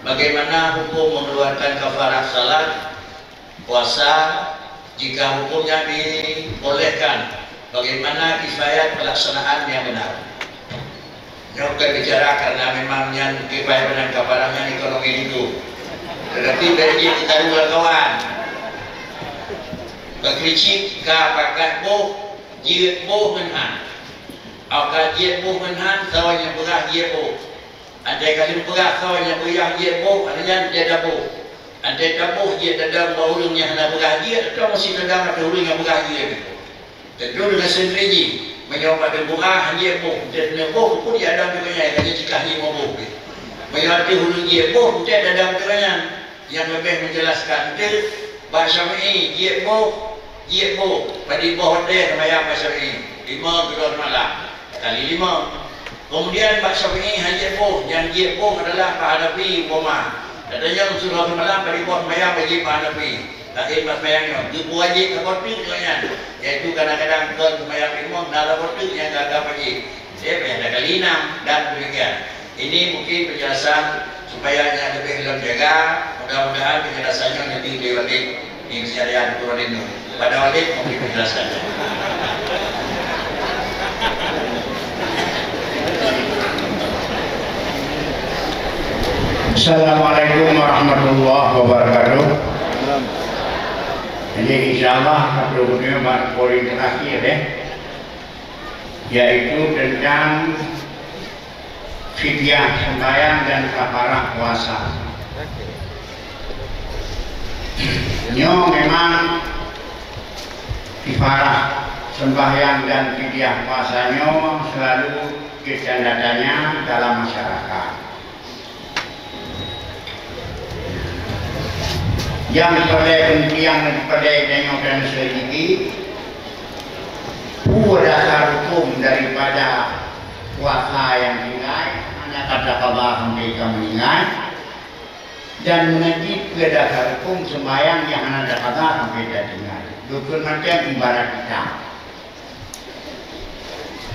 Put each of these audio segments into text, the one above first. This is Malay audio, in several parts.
bagaimana hukum mengeluarkan kafarah salat, puasa, jika hukumnya dibolehkan, bagaimana kifayat pelaksanaan yang benar. Ini bukan bicara karena memang yang kifayat dan kafarahnya ekonomi itu. Tetapi dari kita dua kawan berkecik kapakat boh, jirat boh menhan. Akan jirat boh menhan, sawanya berah jirat boh. Andai kali berah sawanya berah jirat boh, adanya dia boh. Andai tabuh dia dadam bahulung yang hendak berhaji, atau masih dadam ada hulung yang berhaji itu. Tentu dengan strategi menyobat berah haji boh, dan boh pun dia ada dengan yang jika haji boh. Menyobat hulung dia boh, dia dadam dengan yang lebih menjelaskan itu bahasa ini dia boh, pada boh dia namanya bahasa ini 5 kedua malam kali 5. Kemudian bahasa ini haji boh, yang dia boh adalah Hanafi Umar. Katanya surah malam bagi buat mayang bagi Hanafi. Lahir mas mayangnya. Itu wajib kepotik dengan. Iaitu kadang-kadang ke mayang imam nara potik yang agak wajib. Saya ada kali 6 dan demikian. Ini mungkin penjelasan supaya yang lebih jaga. Mudah-mudahan penjelasannya nanti di Walid di Syariah Quran itu. Pada Walid mungkin penjelasannya. Assalamualaikum warahmatullahi wabarakatuh. Jadi insyaallah sebelumnya poin terakhir yaitu tentang fidyah sembahyang dan kafarah puasa. Nyo memang kafarah sembahyang dan fidyah puasanya selalu kecandatannya dalam masyarakat. Yang pada tengokkan sedikit dasar hukum daripada puasa yang tinggal hanya kata kabar mereka meninggal dan mengaji ke dasar hukum sembahyang yang ada kabar mereka tinggal. Dukun macam ibarat kita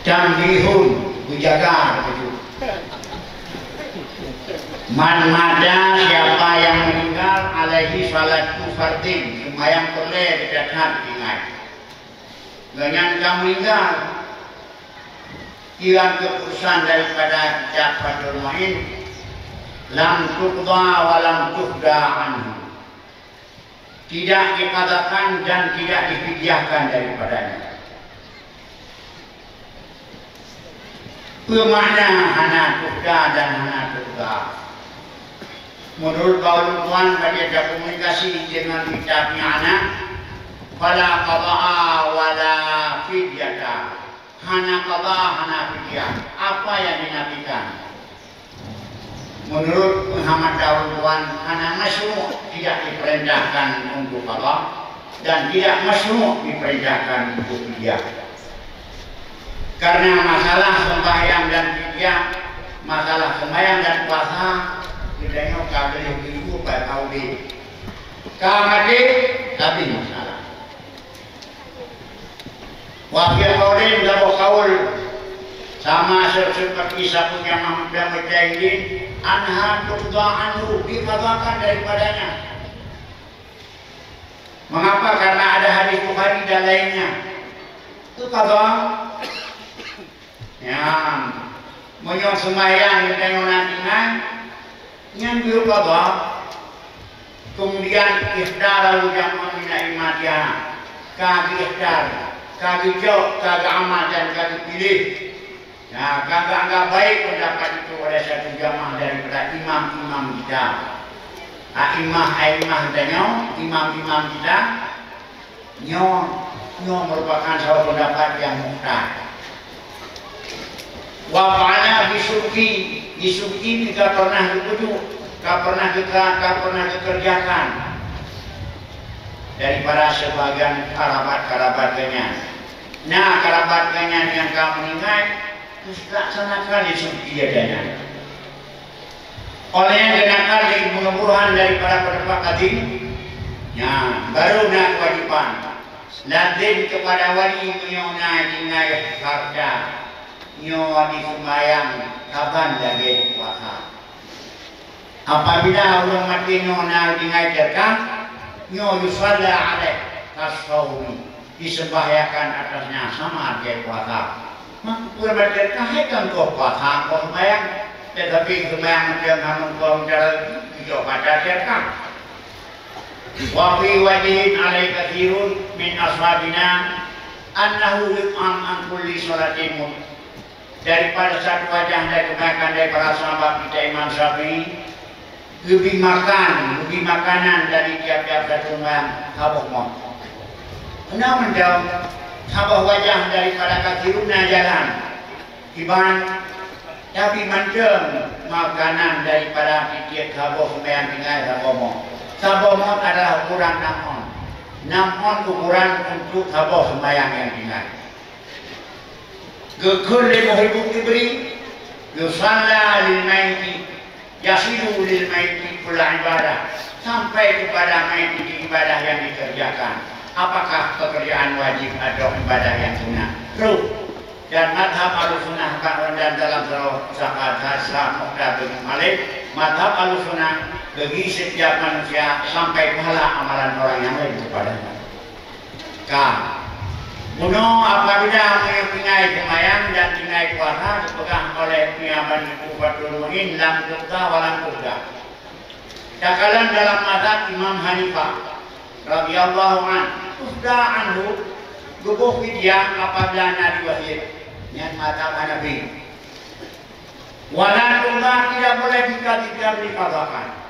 tambihun bujaga begitu. Man mada siapa yang meninggal alaihi salatu fardin sembahyang boleh dekat tinggal. Dengan kamu meninggal hilang keputusan daripada Fathul Muin lam tuqda wa lam tuhda anhu. Tidak dikatakan dan tidak difidyahkan daripadanya. Bermakna hana tuhda dan hana tuhda. Menurut Paulus Tuhan pada ada komunikasi dengan kitabnya anak fala qada'a wala fidyata. Hana qada' hana fidyah. Apa yang dinafikan? Menurut Muhammad Paulus Tuhan hana masru' tidak diperintahkan untuk qada' dan tidak masru' diperintahkan untuk fidyah. Karena masalah sembahyang dan fidyah, masalah sembahyang dan puasa kita tengok kalau ibu pada tahu di kamade tapi masalah. Wakil kaurin dalam kaul sama seperti sapu yang mampu mujahidin anha tuqda'an dikatakan daripadanya. Mengapa? Karena ada hadis Bukhari dan lainnya. Itu kata yang menyong sembahyang kita yang nantinya yang qada kemudian ihdar lalu jamak mina imadiyah kaki ihdar kaki jauh kaki amal dan kaki pilih. Nah kagak anggap baik pendapat itu oleh satu jamaah daripada imam-imam kita. Aimah tanya imam-imam kita nyo merupakan satu pendapat yang muhtad. Wafana bisuki ini tak pernah dibujuk, tak pernah dikerjakan daripada sebagian kerabat-kerabatnya. Nah kerabatnya yang kamu ingat terus laksanakan disuki adanya. Oleh yang kenakan dari pengemburuhan daripada pendapat kadim, ya baru nak kewajiban. Lazim kepada wali menyona dengan harta. Nyo di sembahyang kapan lagi puasa. apabila orang mati nyo na dingajarkan nyo yusalla alaih kasawmi disembahyakan atasnya sama dia puasa. Maka berbagai kahaikan kau puasa kau sembahyang, tetapi sembahyang macam namun kau cara hijau pada cerkan. Wa fi wajhin alai kathirun min ashabina annahu yut'am an kulli salatin mut. Daripada satu wajah dari kebanyakan dari para sahabat kita Imam Syafi'i lebih makanan dari tiap-tiap satu sembahyang habuk maut. Hendak menjauh habuk wajah daripada kathiruna jalan iban tapi macam makanan daripada tiap habuk sembahyang tinggal habuk maut. Habuk maut adalah ukuran 6 on. 6 on ukuran untuk habuk sembahyang yang tinggal. Gekul muhibuk diberi yusalla lil maiti yasilu lil maiti kula ibadah sampai kepada maiti di ibadah yang dikerjakan. Apakah pekerjaan wajib atau ibadah yang sunnah? True. Dan madhab al-sunnah dan dalam surah Al-Hasra Muqtad bin Malik, madhab al-sunnah bagi setiap manusia sampai pahala amalan orang yang lain kepadanya. Bunuh apabila mengingai sembahyang dan ingai puasa dipegang oleh penyaman Kufatul Mu'in lam tukta walam tukta. Dakalan dalam mazhab Imam Hanifah radhiyallahu an tukta anhu gubuh fidyah apabila nari wahid yang mazhab Hanafi. Walam tukta tidak boleh tidak dikatakan.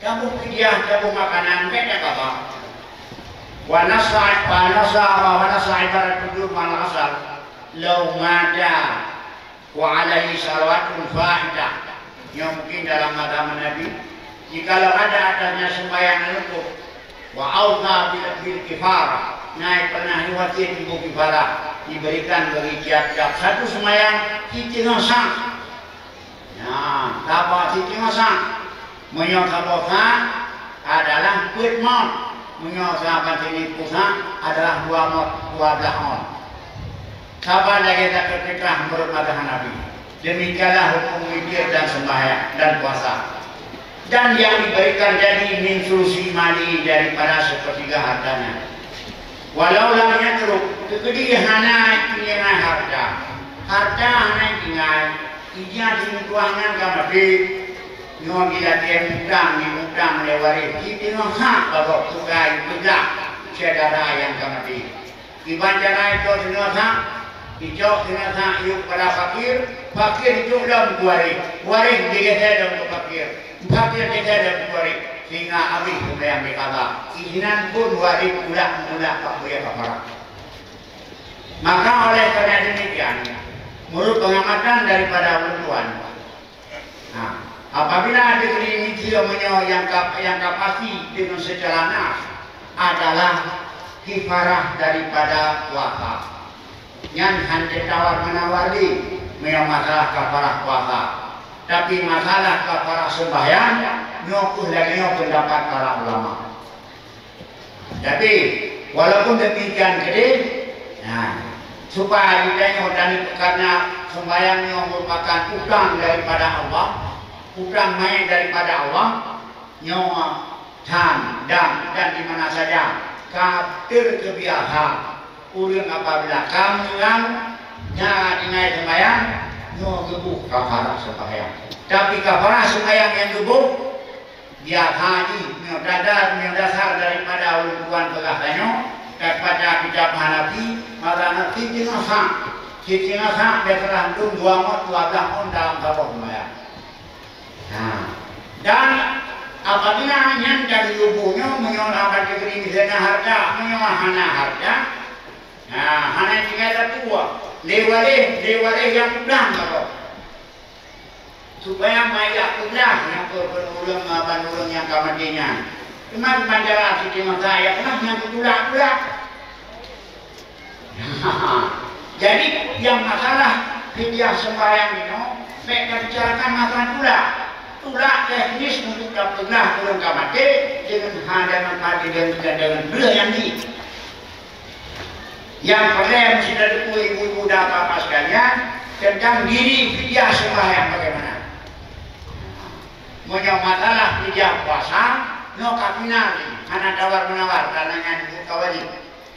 Kamu fidyah kamu makanan beda kata. Wanasa ibarat duduk malah asal lau mada wa alaihi salawatun fa'idah yang mungkin dalam mazhab Nabi jikalau ada adanya sembahyang luput wa auza bil kifarah naik pernah riwayat ibu kifarah diberikan bagi tiap-tiap satu sembahyang titingosan. Nah, apa titingosan? Menyokabokan adalah kuit maut. Menyosakan sini pusat adalah 12 on. Sabar lagi tak ketikah menurut mazhab Hanafi. Demikianlah hukum witir dan sembahyang dan puasa. Dan yang diberikan jadi min sulusi mali daripada sepertiga hartanya. Walau lam yatruk kekedihanai tinggal harta. Harta hanai tinggal ijaz tuangan kamati. Nyo bila dia mutang lewari kita nyo hak bawa tugai juga saudara yang kemati. Iban cara itu nyo hak hijau nyo hak yuk pada fakir itu dalam kuari digeser dalam fakir digeser dalam kuari sehingga habis yang berkata izinan pun wari mula pak buaya kapara. Maka oleh karena demikian menurut pengamatan daripada ulun. Nah, apabila negeri ini yang kapasi dengan secara nas adalah kifarah daripada puasa. Yang hanya tawar menawari memang masalah kafarah puasa. Tapi masalah kafarah sembahyang nyokuh lagi pendapat para ulama. Jadi walaupun demikian gede, nah, supaya kita karena sembahyang merupakan utang daripada Allah. Utang main daripada Allah, nyawa, dan di mana saja kafir kebiasaan. Ulun apabila kamu yang ingat sembahyang, nyawa gebuh kafarah sembahyang. Tapi kafarah sembahyang yang gebuh, dia haji, nyawa dasar daripada ulun tuan pegahnya, daripada kitab Hanafi, maka nanti Cicinasa dia telah dum 2 on dalam sabuk sembahyang. Nah, dan apabila yang dari lubuhnya menyolahkan negeri misalnya harta, menyolahkan harta, nah, hanya tinggal tua, lewale yang pulang kalau supaya mereka pulang yang penulung yang kamadinya. Cuma bandara di saya pernah yang pulang. Jadi yang masalah fidyah sembahyang ini, mereka bicarakan masalah tulah teknis untuk pernah turun ke mati dengan mati dengan belah yang di. Yang pernah mesti dari ibu-ibu dan bapak sekalian tentang diri fidyah sembahyang bagaimana. Punya masalah tidak puasa, no kapinali, anak tawar menawar, karena yang buka wajib.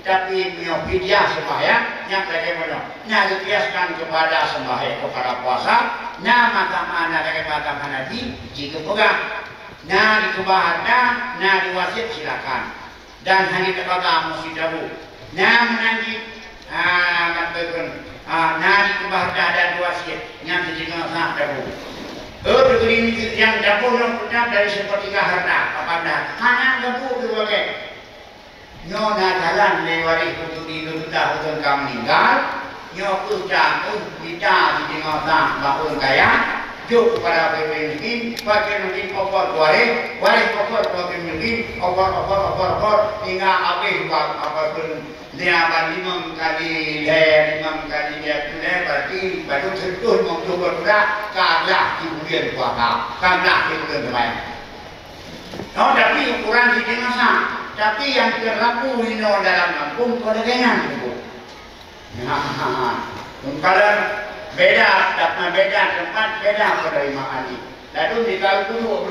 Tapi punya fidyah sembahyang, yang bagaimana? Nah dikiaskan kepada sembahyang kepada puasa, nah maka mana bagaimana Hanafi jika pegang, nah dikebahana, nah diwasit silakan. Dan hanya kepada mesti dahulu. Nah menanti, nah dikebahana dan diwasit, yang dijengah sah dahulu. Begini yang dapur yang punya dari sepertiga harta kepada mana dapur berbagai nyona jalan lewati untuk didudukan untuk kamu meninggal nyoku jatuh bisa di tengah bahun kaya juk kepada pemimpin pakai mungkin opor waris opor pemimpin opor hingga habis buat apapun dia lima kali dia berarti baru sentuh mencoba sudah kalah kemudian puasa kalah kemudian terbaik. Oh tapi ukuran di tengah sana, tapi yang berlaku ini dalam kampung kedegangan itu. Kalau beda tempat beda penerimaan ini. Lalu di kalau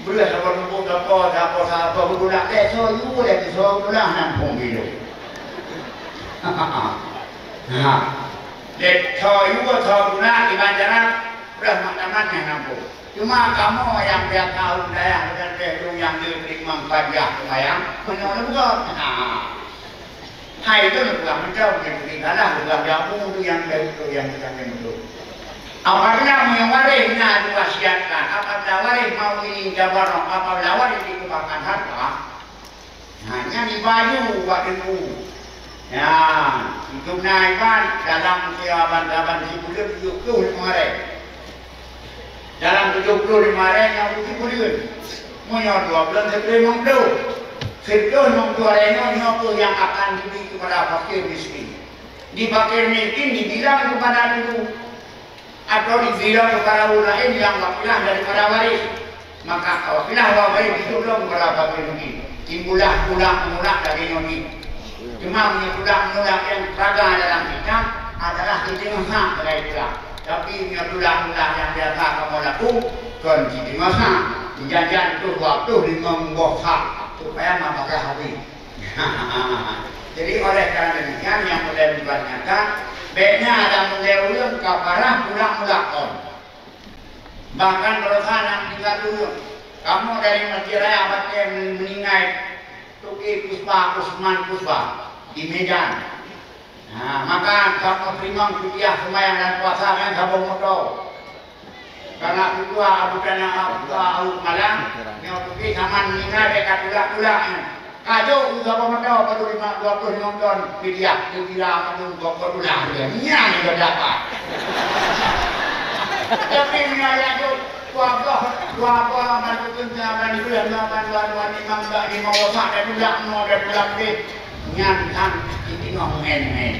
berulah sama lumpur apa berulah so you lagi so berulah nampung hidup. Jadi you berulah di banjaran berulah macam-macam nampung. Cuma kamu yang biar tahu daya dan belum yang diterima pajak lumayan menolak bukan. Hai itu bukan menjauh yang tinggalah bukan jamu itu yang dari itu yang kita itu. Apabila mewaris nak diwasiatkan, apabila waris mau ini jabarong, apabila waris dikembangkan harta, hanya di baju waktu ya hidup naikan dalam siapan si bulan 70 kemarin. Dalam 75 hari yang bulan punya 2 bulan sebelum yang akan diberi kepada fakir miskin. Di fakir miskin dibilang kepada dulu atau dibilang kepada lain yang wakilah daripada waris. Maka wakilah waris ditolong kepada fakir miskin. Timbulah pulang dari nyonya. Cuma pulang yang berada dalam kitab adalah di tengah dari pulang. Tapi tulang yang biasa kamu lakukan kan di masa jajan itu waktu di membosak supaya memakai habis. Jadi oleh karena demikian yang boleh dibanyakan bedanya ada mulai kafarah pulang bahkan kalau anak tinggal dulu kamu dari Masjid Raya abad yang meninggal Tuki Usman Puspa di Medan. Nah, maka kamu terima kuliah sembahyang dan puasa kan kamu moto. Karena itu bukan Abu Malang, yang pergi sama meninggal dekat tulak-tulaknya. Kado juga moto perlu 25 ton kuliah, kuliah itu 20 tulang dia. Ini juga dapat. Tapi mengajar itu apa melakukan zaman itu yang melakukan imam tak di mawasak dan tulak nyantan ini ngomong-ngomong.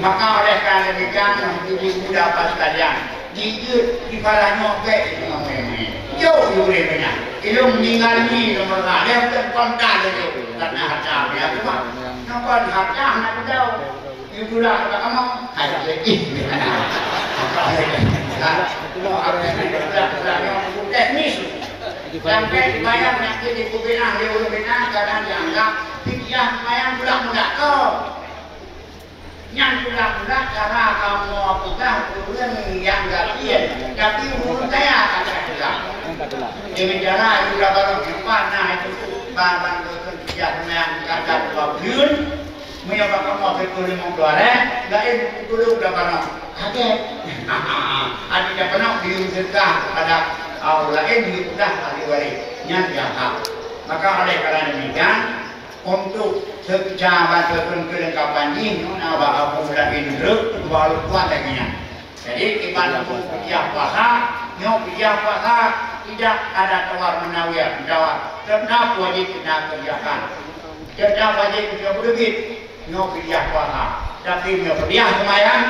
Maka oleh karena demikian jadi muda pas kalian jujur di parah nyopek ini ngomong-ngomong. Jauh benar. Ilmu meninggal ni nomor dia bukan kontak itu karena harta dia cuma nampak harta nak tahu. Itulah kata kamu ada lagi. Teknis. Sampai bayar nanti di kubinah, di kubinah kadang dianggap pikiran bayar budak-budak kau. Yang budak-budak cara kamu apakah urusan yang gajian, tapi urut saya kata kita. Dengan cara sudah baru jumpa, nah itu bahan kerja yang kata babun, menyebabkan kamu berkulit mengkuare, lain dulu udah pernah kaget. Ada pernah diusahakan pada Allah ini sudah ahli-warisnya jahat. Maka oleh karena demikian untuk secara kelengkapan ini nama Abu Indra baru kuat laginya. Jadi kita untuk kerja puasa, kerja puasa tidak ada tawar menawar, tetap wajib kita kerjakan. Tetap wajib kita berbit, kerja puasa. Tapi kerja sembahyang,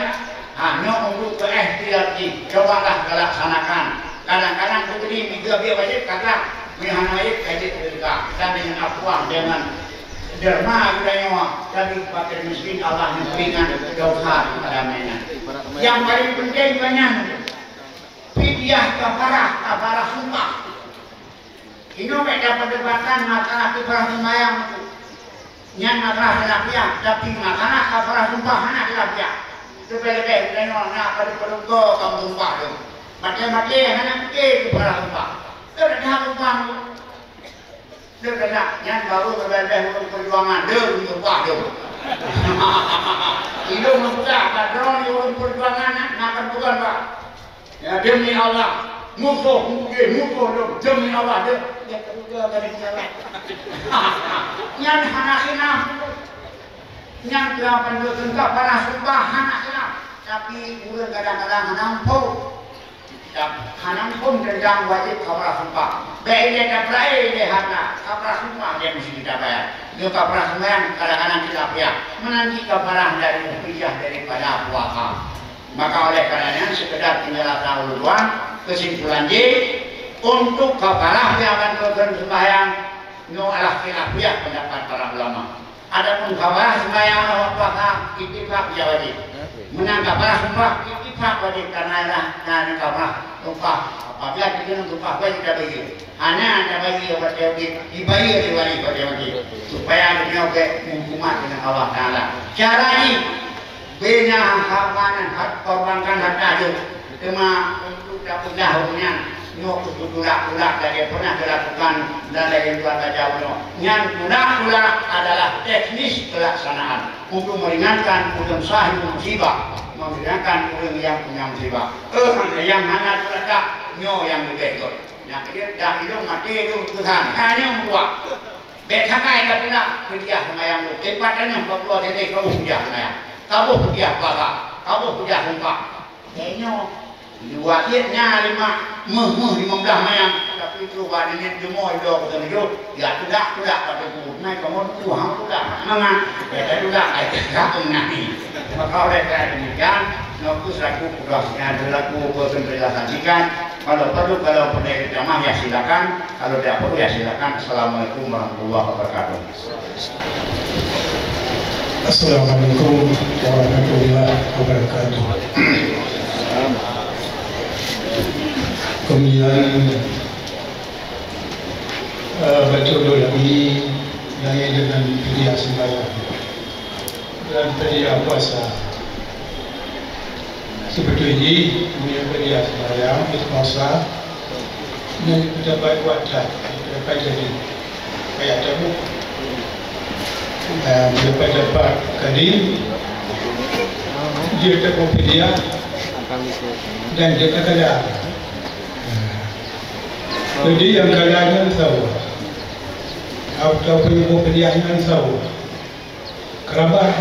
hanya untuk keikhtiar cobalah laksanakan. Kadang-kadang begini juga dia wajib kata melihat wajib wajib juga dan dengan akuah dengan derma budaya tapi fakir miskin Allah memberikan dosa kepada mereka. Yang paling penting banyak piah kafarah sumpah. Ini mereka perdebatan masalah kafarah sembahyang itu. Yang masalah halafiah, tapi masalah kafarah sumpah anak halafiah. Itu lebih tengok nak pada perungko kamu sumpah tu. Macam-macam anak ke kafarah sumpah. Dia dah sumpah tu. Dia kena yang baru berbeda untuk perjuangan dia untuk sumpah tu. Hidung mudah, tak drone untuk perjuangan nak perbuatan pak. Ya demi Allah. Musuh dong demi Allah dia juga dari jalan. Yang hanakina yang delapan tentang para sumpah hanakina tapi bukan kadang-kadang hanampun tentang wajib kafarah sumpah. Baiknya kaprai dia hana kafarah sumpah dia mesti kita bayar. Dia kafarah sembahyang kadang-kadang kita bayar menanti kafarah dari rupiah daripada puasa. Maka oleh karenanya sekedar tinggal tahu duluan. Kesimpulan J untuk kafarah yang akan melakukan sembahyang no alah khilafiyah pendapat para ulama. Adapun kafarah sembahyang apakah ittifaq ya wajib. Menang kafarah sumpah ittifaq wajib karena kafarah sumpah apabila kita sumpah wajib tidak bagi. Hanya ada bagi obat wajib dibayar diwali pada wajib supaya dunia ke hukuman dengan Allah Taala. Cara ini bina hakanan hak korbankan harta itu cuma tak dahulunya nyok tulak dari pernah dilakukan dan dari keluarga jauh yang tulak adalah teknis pelaksanaan untuk meringankan ulun sahih musibah meringankan ulun yang punya musibah yang hanya tulak nyok yang betul yang dia dah hidup mati itu Tuhan hanya membuat betakai tapi nak kerja sama yang lu tempatnya berkeluar dari kamu kerja sama kamu kerja apa kamu kerja sumpah kayaknya diwakilnya 15 mayang tapi itu wadahnya semua itu ketemu itu ya tidak pada ku naik kamu tuang tidak mangan ya tidak ada nanti maka oleh karena demikian aku selaku tugasnya adalah aku berpenjelasankan kalau perlu kalau punya jamaah ya silakan kalau tidak perlu ya silakan. Assalamualaikum warahmatullahi wabarakatuh. Assalamualaikum warahmatullahi wabarakatuh. Kemudian betul lagi yang dengan dia sembahyang dan dia puasa. Sebetulnya punya dia sembahyang itu puasa yang dapat wadah dapat jadi kayak tahu dapat kali dia dapat dia dan dia kata jadi yang kalanya tahu atau penyebabnya tahu kerabat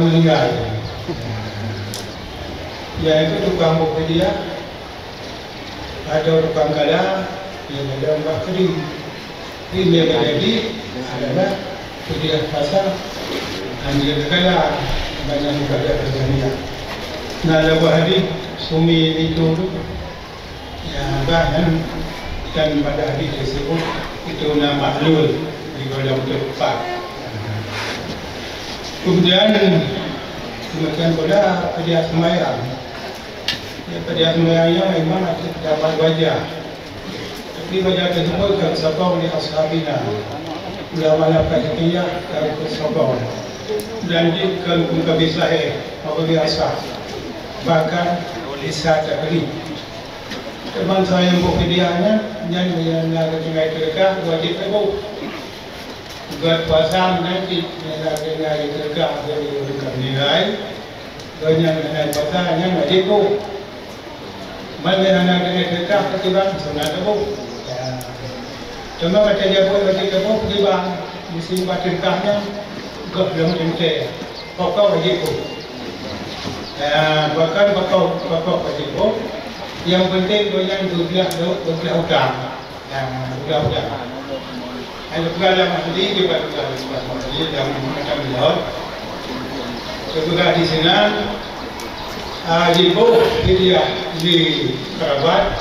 meninggal ya itu tukang dia ada tukang kala yang ada mbak kering ini yang jadi adalah dia pasal anjir kala banyak juga terjadi nah lepas hari sumi itu ya bahkan dan pada hadis tersebut itu nama maklul di dalam tempat. Kemudian pula pada sembahyang. Ya pada sembahyangnya memang dapat wajah. Tapi wajah tersebut kan sabau oleh ashabina. Ulama kafiyah dan sabau. Dan jika muka bisahih apabila sah bahkan bisa terkali. Teman saya yang berpediahnya yang nak dengar terkah wajib ibu buat puasa nanti nak dengar terkah dari nilai banyak nak puasa yang wajib ibu mana nak dengar terkah ketiban sunat ibu cuma macam dia pun wajib ibu ketiban musim terkahnya gak belum tentu pokok wajib ibu bahkan pokok wajib ibu. Yang penting banyak belah hutang, yang belah hutang. Ada belah yang ahli di bawah ahli yang macam laut. Sebelah di sana, ibu dia di kerabat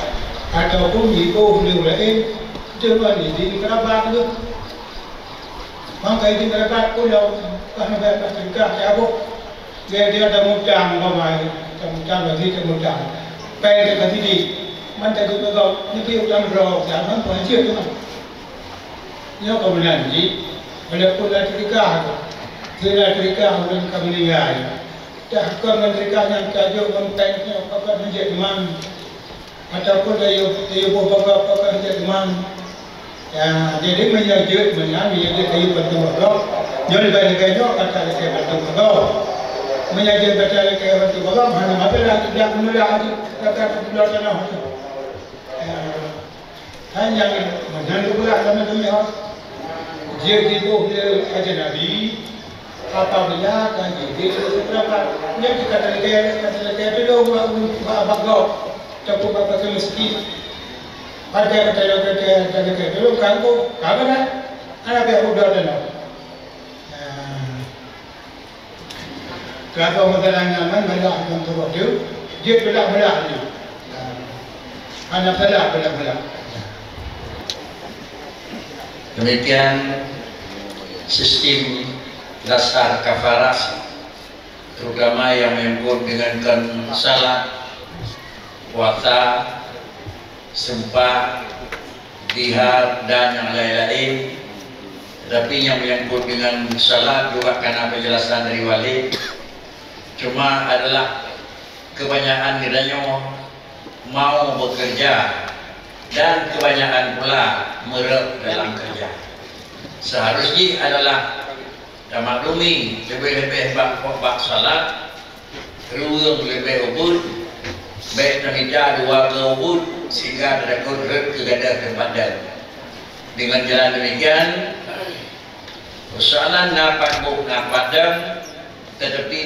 ataupun ibu di lain, cuma di kerabat tu. Maka di kerabat pulau kerana bertingkah jauh, dia ada hutang, bapa hutang lagi ada hutang. pai dekat sini mana kita kau ni pergi ulang roh jangan tuan cia tu mah ni kau benar ni bila pun dah terikah tidak terikah dengan kami lihat dah kau menerikah yang kajo kontentnya apakah menjadi man ataupun dia bawa apakah menjadi man ya jadi menjadi menyami jadi kayu penting bagai jadi banyak kayu kata lagi penting bagai menjadi betul kayu penting bagai mana apa lagi dia menolak hati kata keluar tanah hanya menjadi pula dalam dunia dia gitu dia aja nabi apabila kan jadi berapa yang kata lagi itu bagai cukup apa miskin ada kata dulu kamu kan ada yang udah ada kalau modal nyaman malah akan terus dia belah ni anak belah demikian sistem dasar kafarah terutama yang menyebut dengan salat puasa sumpah, jihad dan yang lain-lain. Tetapi yang menyangkut dengan salat juga karena penjelasan dari wali cuma adalah kebanyakan kiranya mau bekerja dan kebanyakan pula merep dalam kerja. Seharusnya adalah maklumi lebih-lebih bak salat, ruang lebih ubud, baik namanya dua ubud sehingga ada kodrat kepada kepadan. Dengan jalan demikian persoalan napak buk napadam tetapi